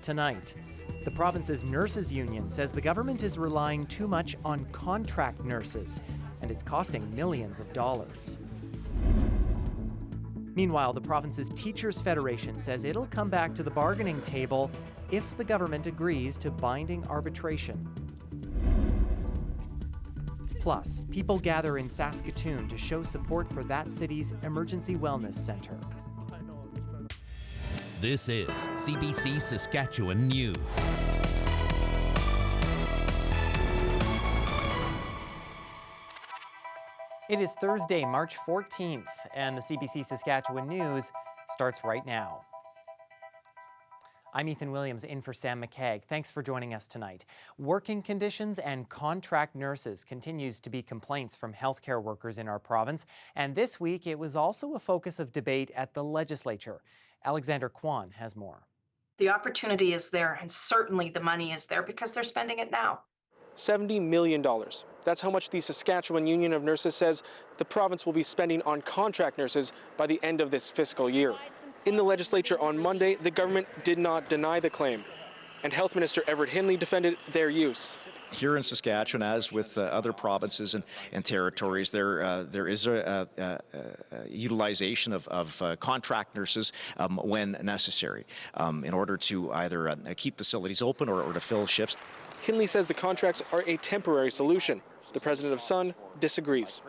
tonight. The province's nurses union says the government is relying too much on contract nurses, and it's costing millions of dollars. Meanwhile, the province's Teachers Federation says it'll come back to the bargaining table if the government agrees to binding arbitration. Plus, people gather in Saskatoon to show support for that city's emergency wellness center. This is CBC Saskatchewan News. It is Thursday, March 14th, and the CBC Saskatchewan News starts right now. I'm Ethan Williams, in for Sam McCagg. Thanks for joining us tonight. Working conditions and contract nurses continues to be complaints from healthcare workers in our province, and this week it was also a focus of debate at the legislature. Alexander Kwan has more. The opportunity is there, and certainly the money is there because they're spending it now. $70 million. That's how much the Saskatchewan Union of Nurses says the province will be spending on contract nurses by the end of this fiscal year. In the legislature on Monday, the government did not deny the claim, and Health Minister Everett Hindley defended their use. Here in Saskatchewan, as with other provinces and territories, there is a utilization of contract nurses when necessary in order to either keep facilities open or to fill shifts. Hindley says the contracts are a temporary solution. The president of SUN disagrees.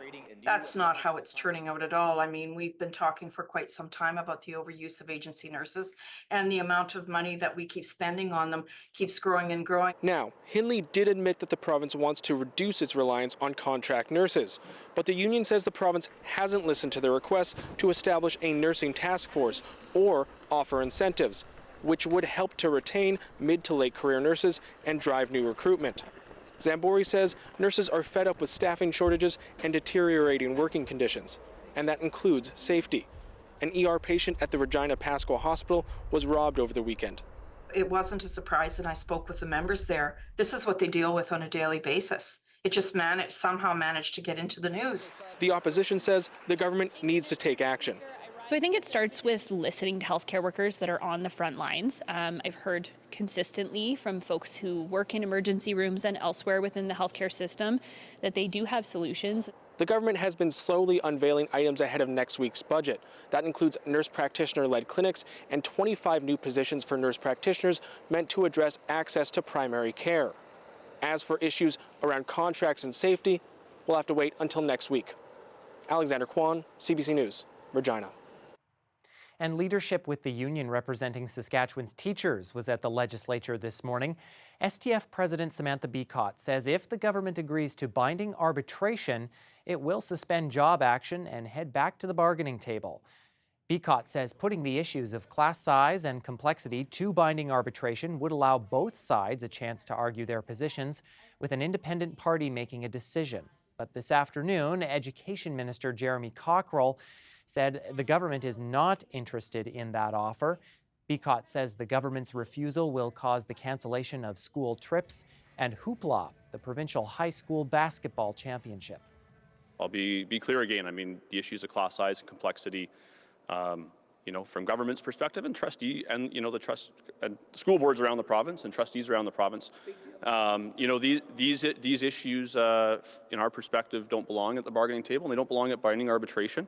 That's not how it's turning out at all. I mean, we've been talking for quite some time about the overuse of agency nurses, and the amount of money that we keep spending on them keeps growing and growing. Now, Hindley did admit that the province wants to reduce its reliance on contract nurses, but the union says the province hasn't listened to their requests to establish a nursing task force or offer incentives, which would help to retain mid to late career nurses and drive new recruitment. Zambori says nurses are fed up with staffing shortages and deteriorating working conditions, and that includes safety. An ER patient at the Regina Pasco Hospital was robbed over the weekend. It wasn't a surprise, and I spoke with the members there. This is what they deal with on a daily basis. It just somehow managed to get into the news. The opposition says the government needs to take action. So I think it starts with listening to healthcare workers that are on the front lines. I've heard consistently from folks who work in emergency rooms and elsewhere within the healthcare system that they do have solutions. The government has been slowly unveiling items ahead of next week's budget. That includes nurse practitioner-led clinics and 25 new positions for nurse practitioners meant to address access to primary care. As for issues around contracts and safety, we'll have to wait until next week. Alexander Kwan, CBC News, Regina. And leadership with the union representing Saskatchewan's teachers was at the legislature this morning. STF President Samantha Beacott says if the government agrees to binding arbitration, it will suspend job action and head back to the bargaining table. Beacott says putting the issues of class size and complexity to binding arbitration would allow both sides a chance to argue their positions, with an independent party making a decision. But this afternoon, Education Minister Jeremy Cockrell said the government is not interested in that offer. Beacott says the government's refusal will cause the cancellation of school trips and Hoopla, the provincial high school basketball championship. I'll be clear again. I mean, the issues of class size and complexity, from government's perspective and trustee and, the trust and school boards around the province and trustees around the province, these issues, in our perspective, don't belong at the bargaining table and they don't belong at binding arbitration.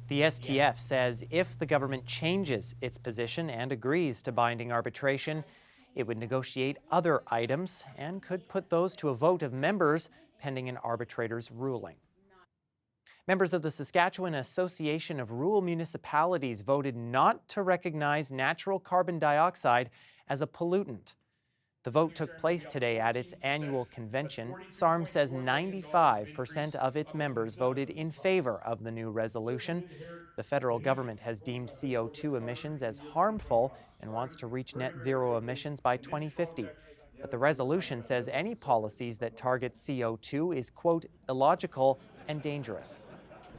The STF says if the government changes its position and agrees to binding arbitration, it would negotiate other items and could put those to a vote of members pending an arbitrator's ruling. Members of the Saskatchewan Association of Rural Municipalities voted not to recognize natural carbon dioxide as a pollutant. The vote took place today at its annual convention. SARM says 95% of its members voted in favor of the new resolution. The federal government has deemed CO2 emissions as harmful and wants to reach net zero emissions by 2050. But the resolution says any policies that target CO2 is, quote, illogical and dangerous.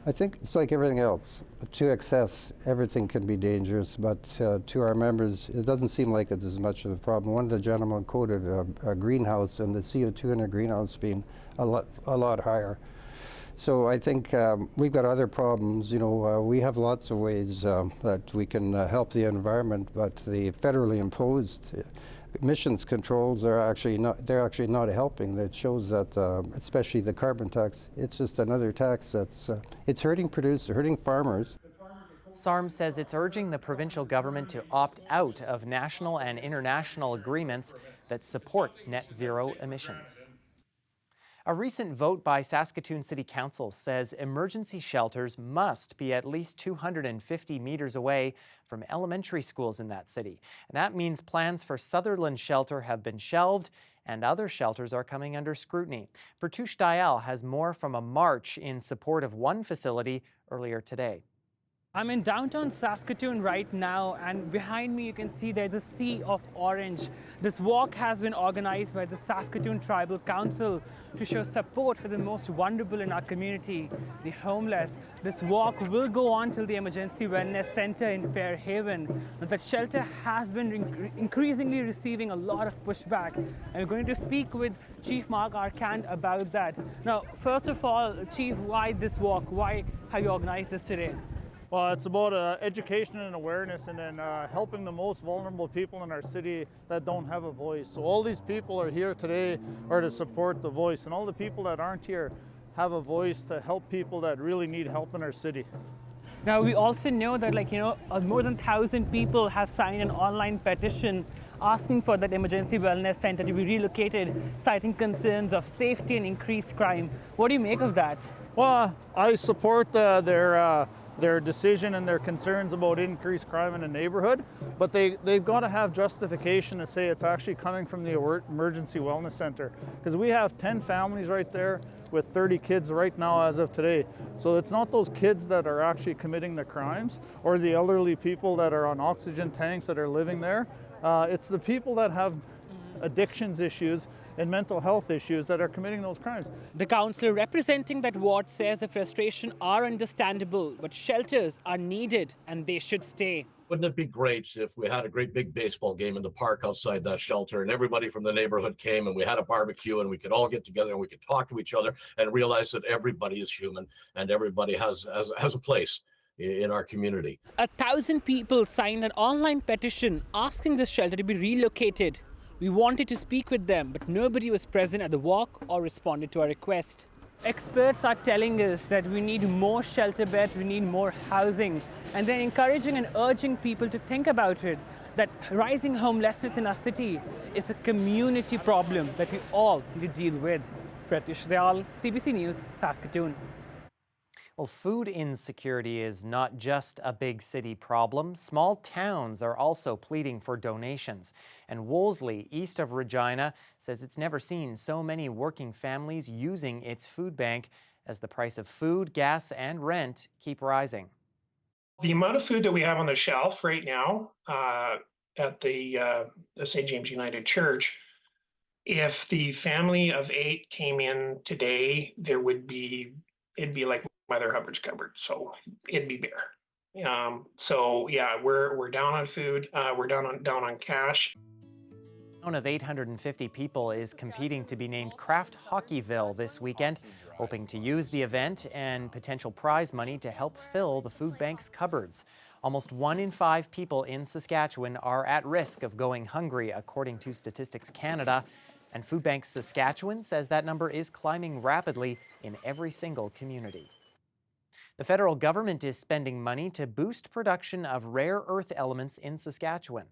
I think it's like everything else. To excess, everything can be dangerous, but to our members, it doesn't seem like it's as much of a problem. One of the gentlemen quoted a greenhouse and the CO2 in a greenhouse being a lot higher. So I think we've got other problems. You know, we have lots of ways that we can help the environment, but the federally imposed emissions controls are actually not helping. That shows that, especially the carbon tax, it's just another tax that's it's hurting producers, hurting farmers. SARM says it's urging the provincial government to opt out of national and international agreements that support net zero emissions. A recent vote by Saskatoon City Council says emergency shelters must be at least 250 meters away from elementary schools in that city. And that means plans for Sutherland Shelter have been shelved and other shelters are coming under scrutiny. Vertush Dayal has more from a march in support of one facility earlier today. I'm in downtown Saskatoon right now, and behind me you can see there's a sea of orange. This walk has been organized by the Saskatoon Tribal Council to show support for the most vulnerable in our community, the homeless. This walk will go on till the Emergency Wellness Center in Fairhaven. Now, that shelter has been increasingly receiving a lot of pushback, and we're going to speak with Chief Mark Arcand about that. Now, first of all, Chief, why this walk? Why have you organized this today? Well, it's about education and awareness, and then helping the most vulnerable people in our city that don't have a voice. So all these people are here today are to support the voice, and all the people that aren't here have a voice to help people that really need help in our city. Now, we also know that, more than 1,000 people have signed an online petition asking for that emergency wellness center to be relocated, citing concerns of safety and increased crime. What do you make of that? Well, I support their decision and their concerns about increased crime in the neighborhood, but they've got to have justification to say it's actually coming from the emergency wellness center, because we have 10 families right there with 30 kids right now as of today. So it's not those kids that are actually committing the crimes or the elderly people that are on oxygen tanks that are living there. It's the people that have addictions issues and mental health issues that are committing those crimes. The councillor representing that ward says the frustration are understandable, but shelters are needed and they should stay. Wouldn't it be great if we had a great big baseball game in the park outside that shelter and everybody from the neighborhood came and we had a barbecue and we could all get together and we could talk to each other and realize that everybody is human and everybody has a place in our community. 1,000 people signed an online petition asking the shelter to be relocated. We wanted to speak with them, but nobody was present at the walk or responded to our request. Experts are telling us that we need more shelter beds, we need more housing, and they're encouraging and urging people to think about it, that rising homelessness in our city is a community problem that we all need to deal with. Vertush Dayal, CBC News, Saskatoon. Well, food insecurity is not just a big city problem. Small towns are also pleading for donations. And Wolseley, east of Regina, says it's never seen so many working families using its food bank as the price of food, gas, and rent keep rising. The amount of food that we have on the shelf right now at the St. James United Church, if the family of 8 came in today, it'd be like Mother Hubbard's cupboard, so it'd be bare. So yeah, we're down on food. We're down on cash. A town of 850 people is competing to be named Kraft Hockeyville this weekend, hoping to use the event and potential prize money to help fill the food bank's cupboards. Almost 1 in 5 people in Saskatchewan are at risk of going hungry, according to Statistics Canada. And Food Bank Saskatchewan says that number is climbing rapidly in every single community. The federal government is spending money to boost production of rare earth elements in Saskatchewan.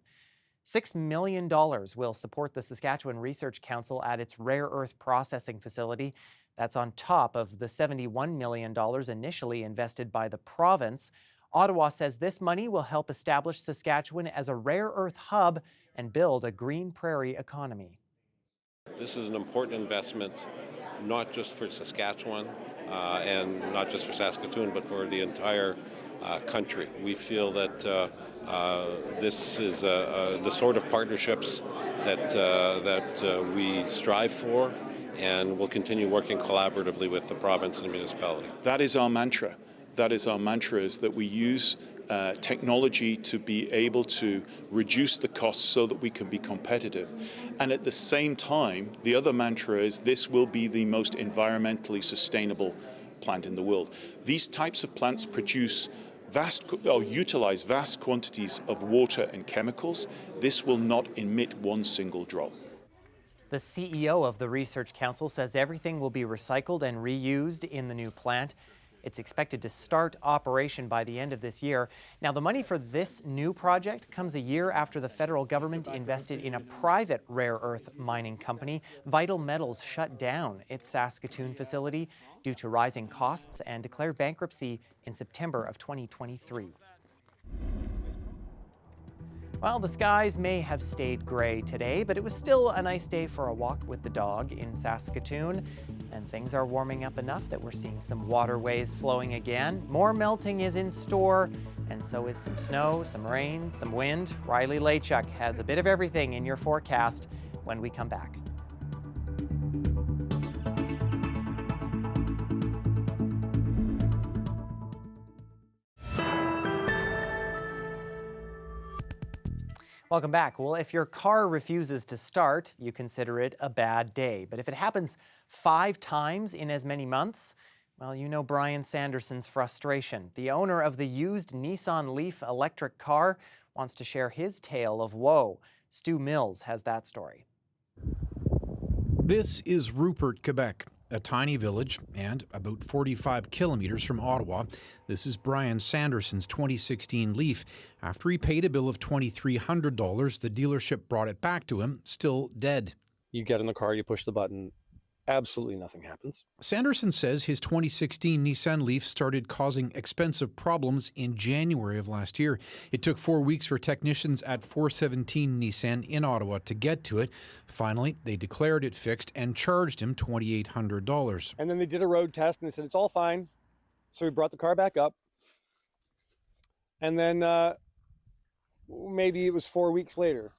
$6 million will support the Saskatchewan Research Council at its rare earth processing facility. That's on top of the $71 million initially invested by the province. Ottawa says this money will help establish Saskatchewan as a rare earth hub and build a green prairie economy. This is an important investment, not just for Saskatchewan and not just for Saskatoon, but for the entire country. We feel that this is the sort of partnerships that we strive for, and will continue working collaboratively with the province and the municipality. That is our mantra. That is our mantra, is that we use technology to be able to reduce the costs so that we can be competitive. And at the same time, the other mantra is this will be the most environmentally sustainable plant in the world. These types of plants utilize vast quantities of water and chemicals. This will not emit one single drop. The CEO of the Research Council says everything will be recycled and reused in the new plant. It's expected to start operation by the end of this year. Now, the money for this new project comes a year after the federal government invested in a private rare earth mining company. Vital Metals shut down its Saskatoon facility due to rising costs and declared bankruptcy in September of 2023. Well, the skies may have stayed gray today, but it was still a nice day for a walk with the dog in Saskatoon. And things are warming up enough that we're seeing some waterways flowing again. More melting is in store, and so is some snow, some rain, some wind. Riley Lachuk has a bit of everything in your forecast when we come back. Welcome back. Well, if your car refuses to start, you consider it a bad day. But if it happens 5 times in as many months, well, you know Brian Sanderson's frustration. The owner of the used Nissan Leaf electric car wants to share his tale of woe. Stu Mills has that story. This is Rupert, Quebec, a tiny village and about 45 kilometers from Ottawa. This is Brian Sanderson's 2016 Leaf. After he paid a bill of $2,300, the dealership brought it back to him, still dead. You get in the car, you push the button, absolutely nothing happens. Sanderson says his 2016 Nissan Leaf started causing expensive problems in January of last year. It took 4 weeks for technicians at 417 Nissan in Ottawa to get to it. Finally, they declared it fixed and charged him $2,800. And then they did a road test and they said, it's all fine. So we brought the car back up. And then maybe it was 4 weeks later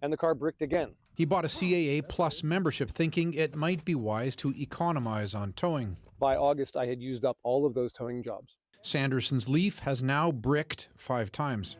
and the car bricked again. He bought a CAA Plus membership thinking it might be wise to economize on towing. By August, I had used up all of those towing jobs. Sanderson's Leaf has now bricked 5 times.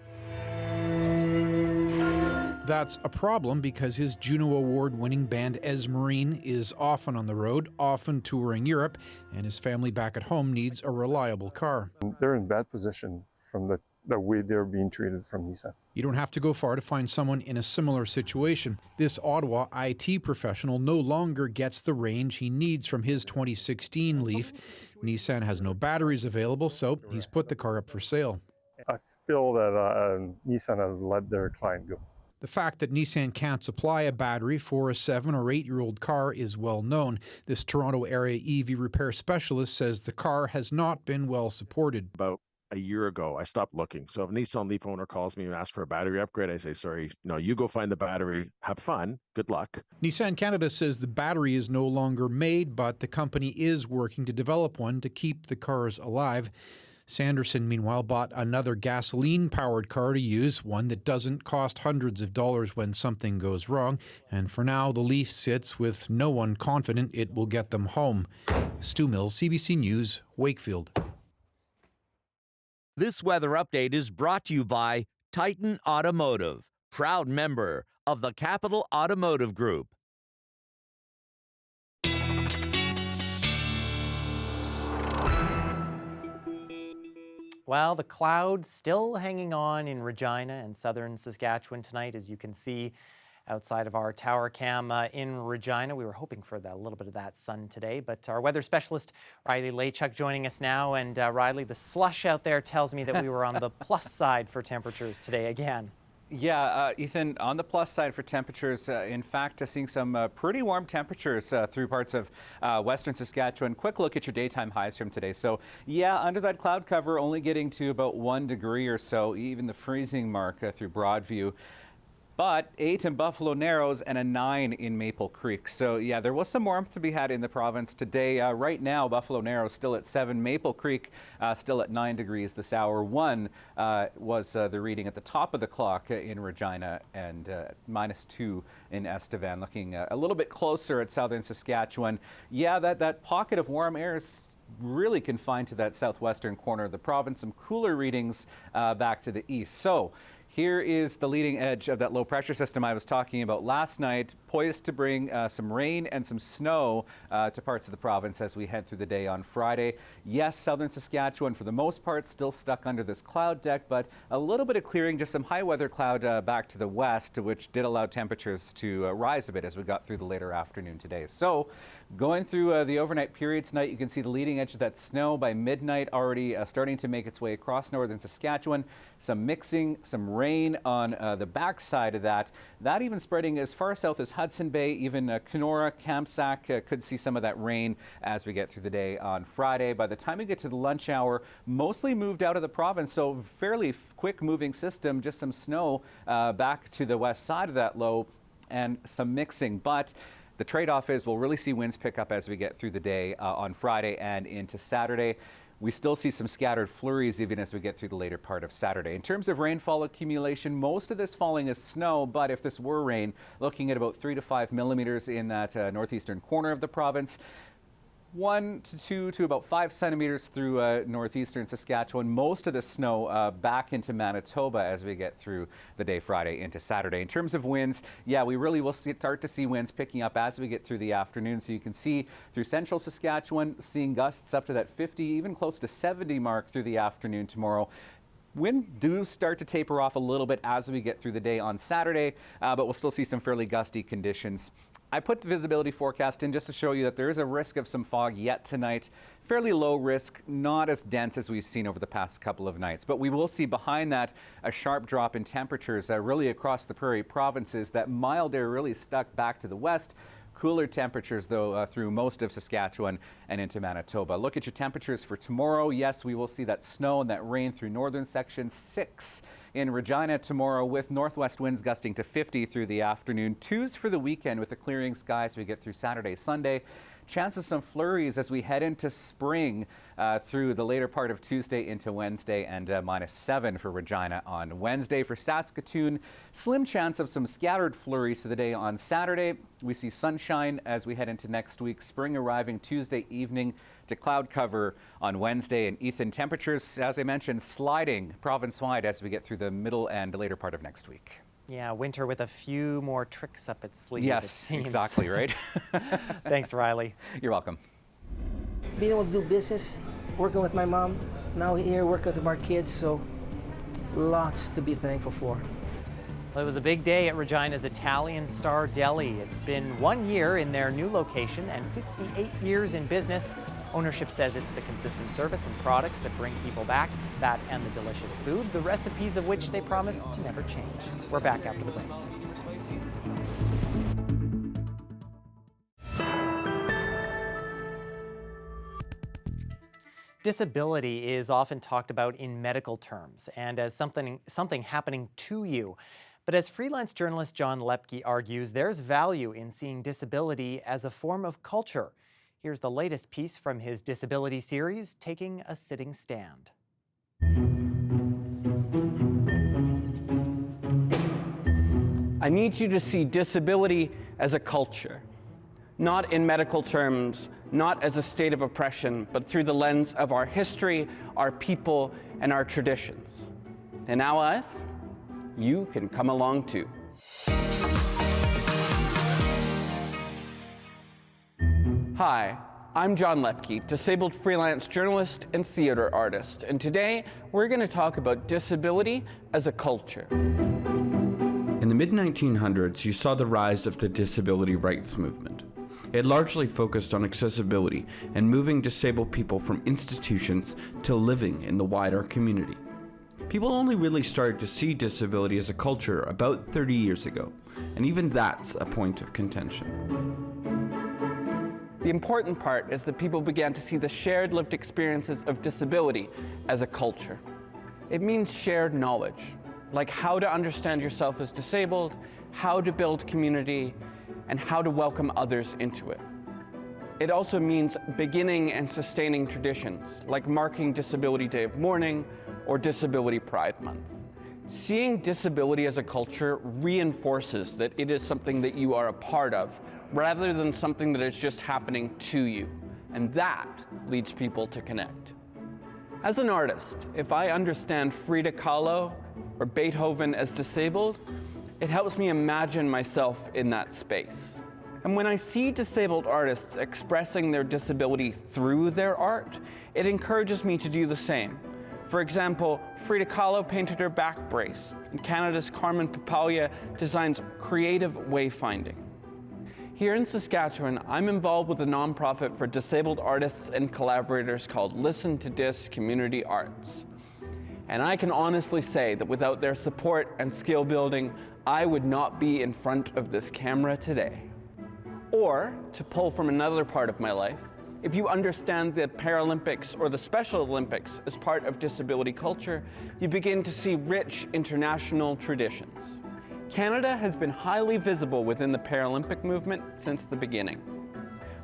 That's a problem because his Juno Award-winning band Esmerine is often on the road, often touring Europe, and his family back at home needs a reliable car. They're in bad position from the way they're being treated from Nissan. You don't have to go far to find someone in a similar situation. This Ottawa IT professional no longer gets the range he needs from his 2016 Leaf. Nissan has no batteries available, so he's put the car up for sale. I feel that Nissan has let their client go. The fact that Nissan can't supply a battery for a 7 or 8-year-old car is well known. This Toronto area EV repair specialist says the car has not been well supported. About a year ago, I stopped looking. So if a Nissan Leaf owner calls me and asks for a battery upgrade, I say, sorry, no, you go find the battery, have fun, good luck. Nissan Canada says the battery is no longer made, but the company is working to develop one to keep the cars alive. Sanderson, meanwhile, bought another gasoline-powered car to use, one that doesn't cost hundreds of dollars when something goes wrong. And for now, the Leaf sits with no one confident it will get them home. Stu Mills, CBC News, Wakefield. This weather update is brought to you by Titan Automotive, proud member of the Capital Automotive Group. Well, the clouds still hanging on in Regina and southern Saskatchewan tonight, as you can see outside of our tower cam in Regina. We were hoping for a little bit of that sun today, but our weather specialist, Riley Lachuk, joining us now. And Riley, the slush out there tells me that we were on the plus side for temperatures today again. Yeah, Ethan, on the plus side for temperatures, in fact, seeing some pretty warm temperatures through parts of western Saskatchewan. Quick look at your daytime highs from today. So, yeah, under that cloud cover, only getting to about 1 degree or so, even the freezing mark through Broadview. But 8 in Buffalo Narrows and a 9 in Maple Creek. So, yeah, there was some warmth to be had in the province today. Right now, Buffalo Narrows still at 7. Maple Creek still at 9 degrees this hour. 1 was the reading at the top of the clock in Regina, and -2 in Estevan. Looking a little bit closer at southern Saskatchewan. Yeah, that pocket of warm air is really confined to that southwestern corner of the province. Some cooler readings back to the east. So, Here is the leading edge of that low pressure system I was talking about last night, poised to bring some rain and some snow to parts of the province as we head through the day on Friday. Yes, southern Saskatchewan for the most part still stuck under this cloud deck, but a little bit of clearing, just some high weather cloud back to the west, which did allow temperatures to rise a bit as we got through the later afternoon today. So going through the overnight period tonight, you can see the leading edge of that snow by midnight already starting to make its way across northern Saskatchewan. Some mixing, some rain on the backside of that. That even spreading as far south as Hudson Bay, even Kenora, Kamsack could see some of that rain as we get through the day on Friday. By the time we get to the lunch hour, mostly moved out of the province, so fairly quick moving system, just some snow back to the west side of that low and some mixing. But the trade-off is we'll really see winds pick up as we get through the day on Friday and into Saturday. We still see some scattered flurries even as we get through the later part of Saturday. In terms of rainfall accumulation, most of this falling is snow, but if this were rain, looking at about 3 to 5 millimeters in that northeastern corner of the province. 1 to 2 to about 5 centimeters through northeastern Saskatchewan. Most of the snow back into Manitoba as we get through the day Friday into Saturday. In terms of winds, yeah, we really will start to see winds picking up as we get through the afternoon. So you can see through central Saskatchewan, seeing gusts up to that 50, even close to 70 mark through the afternoon tomorrow. Wind do start to taper off a little bit as we get through the day on Saturday, but we'll still see some fairly gusty conditions. I put the visibility forecast in just to show you that there is a risk of some fog yet tonight. Fairly low risk, not as dense as we've seen over the past couple of nights. But we will see behind that a sharp drop in temperatures really across the prairie provinces. That mild air really stuck back to the west. Cooler temperatures, though, through most of Saskatchewan and into Manitoba. Look at your temperatures for tomorrow. Yes, we will see that snow and that rain through northern section. 6 in Regina tomorrow with northwest winds gusting to 50 through the afternoon. 2s for the weekend with a clearing sky as we get through Saturday, Sunday. Chance of some flurries as we head into spring through the later part of Tuesday into Wednesday, and -7 for Regina on Wednesday. For Saskatoon, slim chance of some scattered flurries for the day on Saturday. We see sunshine as we head into next week. Spring arriving Tuesday evening to cloud cover on Wednesday. And Ethan, temperatures, as I mentioned, sliding province-wide as we get through the middle and later part of next week. Yeah, winter with a few more tricks up its sleeve. Yes, exactly, right? Thanks, Riley. You're welcome. Being able to do business, working with my mom, now here working with our kids, so lots to be thankful for. Well, it was a big day at Regina's Italian Star Deli. It's been 1 year in their new location and 58 years in business. Ownership says it's the consistent service and products that bring people back, that and the delicious food, the recipes of which they promise to never change. We're back after the break. Disability is often talked about in medical terms and as something happening to you. But as freelance journalist John Lepke argues, there's value in seeing disability as a form of culture. Here's the latest piece from his disability series, Taking a Sitting Stand. I need you to see disability as a culture, not in medical terms, not as a state of oppression, but through the lens of our history, our people, and our traditions. And now us, you can come along too. Hi, I'm John Lepke, disabled freelance journalist and theater artist, and today we're going to talk about disability as a culture. In the mid-1900s, you saw the rise of the disability rights movement. It largely focused on accessibility and moving disabled people from institutions to living in the wider community. People only really started to see disability as a culture about 30 years ago, and even that's a point of contention. The important part is that people began to see the shared lived experiences of disability as a culture. It means shared knowledge, like how to understand yourself as disabled, how to build community, and how to welcome others into it. It also means beginning and sustaining traditions, like marking Disability Day of Mourning or Disability Pride Month. Seeing disability as a culture reinforces that it is something that you are a part of, rather than something that is just happening to you. And that leads people to connect. As an artist, if I understand Frida Kahlo or Beethoven as disabled, it helps me imagine myself in that space. And when I see disabled artists expressing their disability through their art, it encourages me to do the same. For example, Frida Kahlo painted her back brace, and Canada's Carmen Papalia designs creative wayfinding. Here in Saskatchewan, I'm involved with a nonprofit for disabled artists and collaborators called Listen to Dis Community Arts. And I can honestly say that without their support and skill building, I would not be in front of this camera today. Or, to pull from another part of my life, if you understand the Paralympics or the Special Olympics as part of disability culture, you begin to see rich international traditions. Canada has been highly visible within the Paralympic movement since the beginning.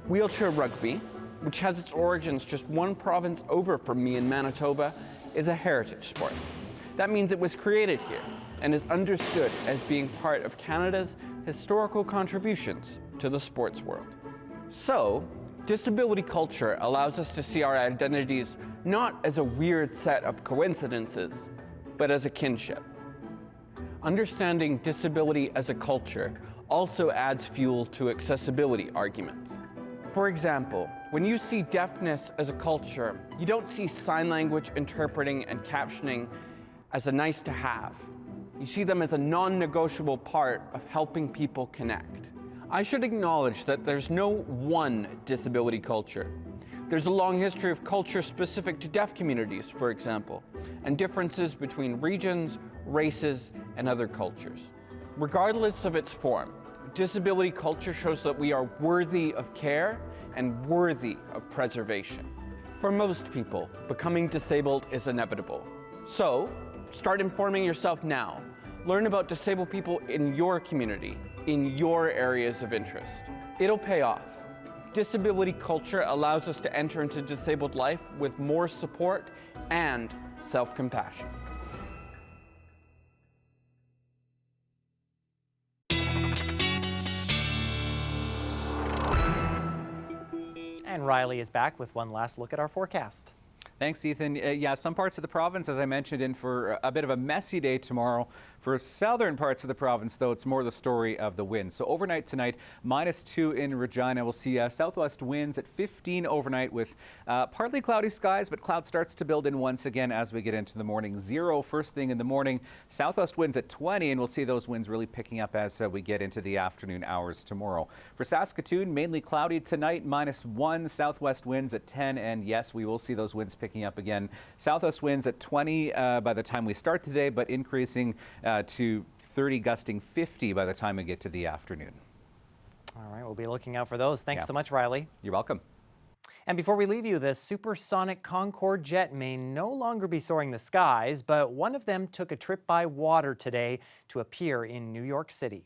Wheelchair rugby, which has its origins just one province over from me in Manitoba, is a heritage sport. That means it was created here and is understood as being part of Canada's historical contributions to the sports world. So, disability culture allows us to see our identities not as a weird set of coincidences, but as a kinship. Understanding disability as a culture also adds fuel to accessibility arguments. For example, when you see deafness as a culture, you don't see sign language interpreting and captioning as a nice to have. You see them as a non-negotiable part of helping people connect. I should acknowledge that there's no one disability culture. There's a long history of culture specific to deaf communities, for example, and differences between regions, races, and other cultures. Regardless of its form, disability culture shows that we are worthy of care and worthy of preservation. For most people, becoming disabled is inevitable. So, start informing yourself now. Learn about disabled people in your community, in your areas of interest. It'll pay off. Disability culture allows us to enter into disabled life with more support and self-compassion. And Riley is back with one last look at our forecast. Thanks, Ethan. Yeah, some parts of the province, as I mentioned, in for a bit of a messy day tomorrow. For southern parts of the province, though, it's more the story of the wind. So overnight tonight, -2 in Regina. We'll see southwest winds at 15 overnight with partly cloudy skies, but cloud starts to build in once again as we get into the morning. 0 first thing in the morning. Southwest winds at 20, and we'll see those winds really picking up as we get into the afternoon hours tomorrow. For Saskatoon, mainly cloudy tonight, -1. Southwest winds at 10, and yes, we will see those winds picking up again. Southwest winds at 20 by the time we start today, but increasing to 30, gusting 50 by the time we get to the afternoon. All right, we'll be looking out for those. Thanks so much, Riley. You're welcome. And before we leave you, the supersonic Concorde jet may no longer be soaring the skies, but one of them took a trip by water today to appear in New York City.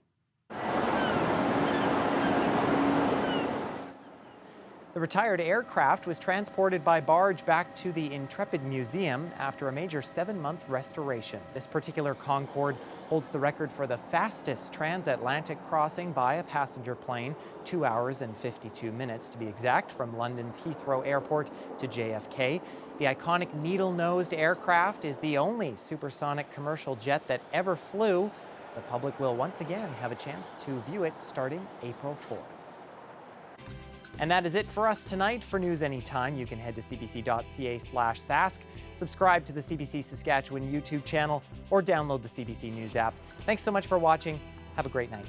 The retired aircraft was transported by barge back to the Intrepid Museum after a major 7-month restoration. This particular Concorde holds the record for the fastest transatlantic crossing by a passenger plane, 2 hours and 52 minutes to be exact, from London's Heathrow Airport to JFK. The iconic needle-nosed aircraft is the only supersonic commercial jet that ever flew. The public will once again have a chance to view it starting April 4th. And that is it for us tonight. For news anytime, you can head to cbc.ca/Sask, subscribe to the CBC Saskatchewan YouTube channel, or download the CBC News app. Thanks so much for watching. Have a great night.